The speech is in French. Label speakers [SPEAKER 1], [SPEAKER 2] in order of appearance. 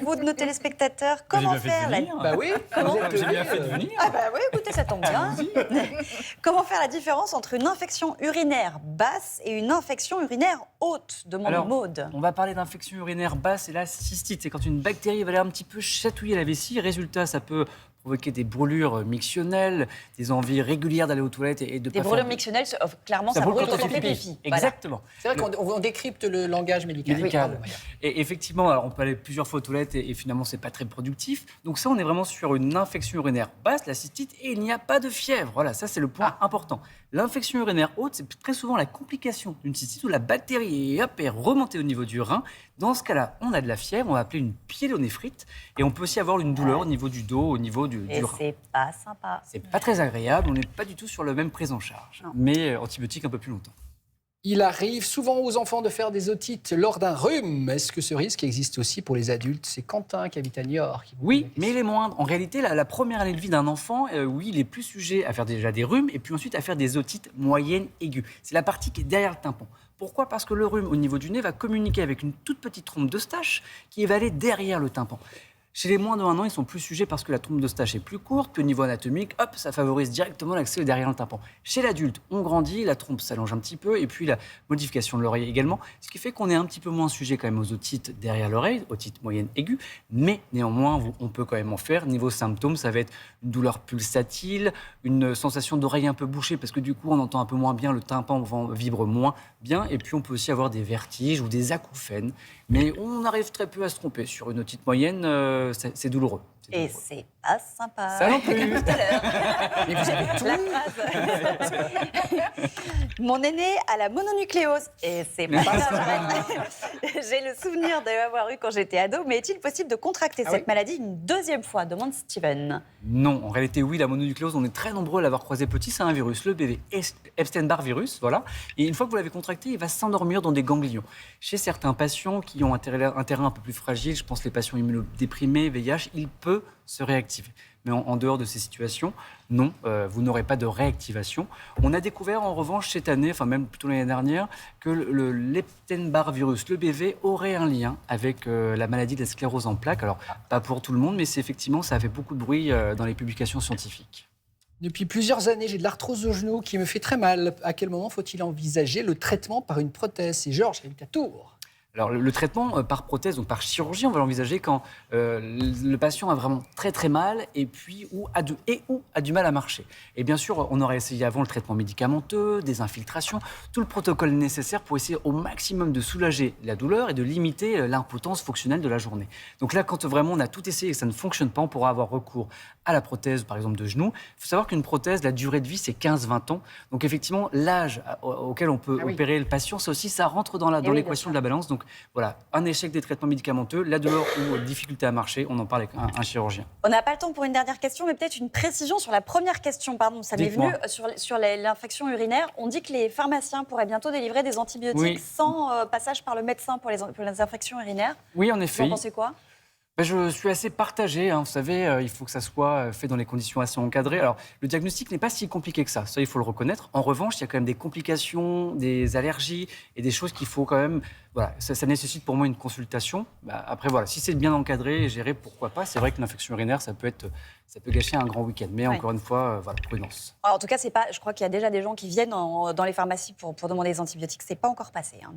[SPEAKER 1] vous, de nos téléspectateurs,
[SPEAKER 2] J'ai
[SPEAKER 1] comment
[SPEAKER 2] bien fait de
[SPEAKER 1] faire la...
[SPEAKER 2] venir.
[SPEAKER 3] Bah oui,
[SPEAKER 1] Comment
[SPEAKER 2] J'ai bien fait de venir.
[SPEAKER 1] Ah bah oui, écoutez, ça tombe bien. Comment faire la différence entre une infection urinaire basse et une infection urinaire haute, demande
[SPEAKER 2] Alors,
[SPEAKER 1] Maude.
[SPEAKER 2] On va parler d'infection urinaire basse et la cystite. C'est quand une bactérie va aller un petit peu chatouiller la vessie. Résultat, ça peut provoquer des brûlures mictionnelles, des envies régulières d'aller aux toilettes et de
[SPEAKER 1] Des
[SPEAKER 2] pas
[SPEAKER 1] brûlures
[SPEAKER 2] faire...
[SPEAKER 1] mictionnelles, clairement, ça
[SPEAKER 2] brûle
[SPEAKER 1] brûle
[SPEAKER 2] quand
[SPEAKER 1] quand
[SPEAKER 2] on
[SPEAKER 1] on fait
[SPEAKER 2] fait
[SPEAKER 1] pipi.
[SPEAKER 2] pipi.
[SPEAKER 1] Voilà.
[SPEAKER 2] Exactement.
[SPEAKER 3] c'est vrai qu'on décrypte le langage médical.
[SPEAKER 2] Médical.
[SPEAKER 3] Oui,
[SPEAKER 2] Et effectivement, alors on peut aller plusieurs fois aux toilettes et finalement, c'est pas très productif. Donc ça, on est vraiment sur une infection urinaire basse, la cystite, et il n'y a pas de fièvre. Voilà, ça, c'est le point important. L'infection urinaire haute, c'est très souvent la complication d'une cystite où la bactérie est remontée au niveau du rein. Dans ce cas-là, on a de la fièvre, on va appeler une pyélonéphrite, et on peut aussi avoir une douleur au niveau du dos, au niveau du
[SPEAKER 1] Et
[SPEAKER 2] rein.
[SPEAKER 1] c'est pas sympa.
[SPEAKER 2] C'est pas très agréable, on n'est pas du tout sur le même prise en charge,
[SPEAKER 1] Non.
[SPEAKER 2] mais antibiotiques un peu plus longtemps.
[SPEAKER 3] Il arrive souvent aux enfants de faire des otites lors d'un rhume. Est-ce que ce risque existe aussi pour les adultes? C'est Quentin qui habite à Niort. Qui vous
[SPEAKER 2] Oui,
[SPEAKER 3] pose la
[SPEAKER 2] mais il est moindre. En réalité, la première année de vie d'un enfant, oui, il est plus sujet à faire déjà des rhumes et puis ensuite à faire des otites moyennes aiguës. C'est la partie qui est derrière le tympan. Pourquoi? Parce que le rhume au niveau du nez va communiquer avec une toute petite trompe d'Eustache qui va aller derrière le tympan. Chez les moins de 1 an, ils sont plus sujets parce que la trompe d'Eustache est plus courte, puis au niveau anatomique, hop, ça favorise directement l'accès derrière le tympan. Chez l'adulte, on grandit, la trompe s'allonge un petit peu, et puis la modification de l'oreille également, ce qui fait qu'on est un petit peu moins sujet quand même aux otites derrière l'oreille, otites moyennes aiguës, mais néanmoins, on peut quand même en faire. Niveau symptômes, ça va être une douleur pulsatile, une sensation d'oreille un peu bouchée, parce que du coup, on entend un peu moins bien, le tympan vibre moins bien, et puis on peut aussi avoir des vertiges ou des acouphènes, mais on arrive très peu à se tromper. Sur une otite moyenne, c'est douloureux.
[SPEAKER 1] Et c'est pas sympa.
[SPEAKER 2] Ça non plus.
[SPEAKER 1] Tout à l'heure.
[SPEAKER 3] Mais vous avez tout.
[SPEAKER 1] La phrase. Mon aîné a la mononucléose. Et c'est pas grave. J'ai le souvenir de l'avoir eu quand j'étais ado. Mais est-il possible de contracter cette maladie une deuxième fois, demande Steven.
[SPEAKER 2] Non, en réalité, oui, la mononucléose, on est très nombreux à l'avoir croisé petit. C'est un virus, le BV, Epstein-Barr virus, voilà. Et une fois que vous l'avez contracté, il va s'endormir dans des ganglions. Chez certains patients qui ont un terrain un peu plus fragile, je pense les patients immunodéprimés, VIH, il peut se réactiver. Mais en dehors de ces situations, non, vous n'aurez pas de réactivation. On a découvert en revanche cette année, enfin même plutôt l'année dernière, que l'Epstein-Barr virus, le BV, aurait un lien avec la maladie de la sclérose en plaques. Alors, pas pour tout le monde, mais effectivement, ça a fait beaucoup de bruit dans les publications scientifiques.
[SPEAKER 3] Depuis plusieurs années, j'ai de l'arthrose au genou qui me fait très mal. À quel moment faut-il envisager le traitement par une prothèse? C'est Georges qui habite à Tours.
[SPEAKER 2] Alors, le traitement par prothèse, donc par chirurgie, on va l'envisager quand le patient a vraiment très très mal et puis ou a du mal à marcher. Et bien sûr, on aurait essayé avant le traitement médicamenteux, des infiltrations, tout le protocole nécessaire pour essayer au maximum de soulager la douleur et de limiter l'impotence fonctionnelle de la journée. Donc là, quand vraiment on a tout essayé et que ça ne fonctionne pas, on pourra avoir recours à la prothèse, par exemple, de genou. Il faut savoir qu'une prothèse, la durée de vie, c'est 15-20 ans. Donc effectivement, l'âge auquel on peut opérer le patient, ça aussi, ça rentre dans l'équation de la balance. Donc voilà, un échec des traitements médicamenteux, la douleur ou difficulté à marcher, on en parle avec un chirurgien.
[SPEAKER 1] On n'a pas le temps pour une dernière question, mais peut-être une précision sur la première question. Pardon, ça m'est venu sur l'infection urinaire. On dit que les pharmaciens pourraient bientôt délivrer des antibiotiques sans passage par le médecin pour les infections urinaires.
[SPEAKER 2] Oui, en effet.
[SPEAKER 1] Vous en pensez quoi?
[SPEAKER 2] Je suis assez partagé, hein. Vous savez, il faut que ça soit fait dans les conditions assez encadrées. Alors, le diagnostic n'est pas si compliqué que ça il faut le reconnaître. En revanche, il y a quand même des complications, des allergies et des choses qu'il faut quand même... Voilà, ça nécessite pour moi une consultation. Après, voilà, si c'est bien encadré et géré, pourquoi pas. C'est vrai que l'infection urinaire, ça peut gâcher un grand week-end. Mais encore une fois, voilà, prudence.
[SPEAKER 1] En tout cas, c'est pas. Je crois qu'il y a déjà des gens qui viennent dans les pharmacies pour demander des antibiotiques. C'est pas encore passé. Hein,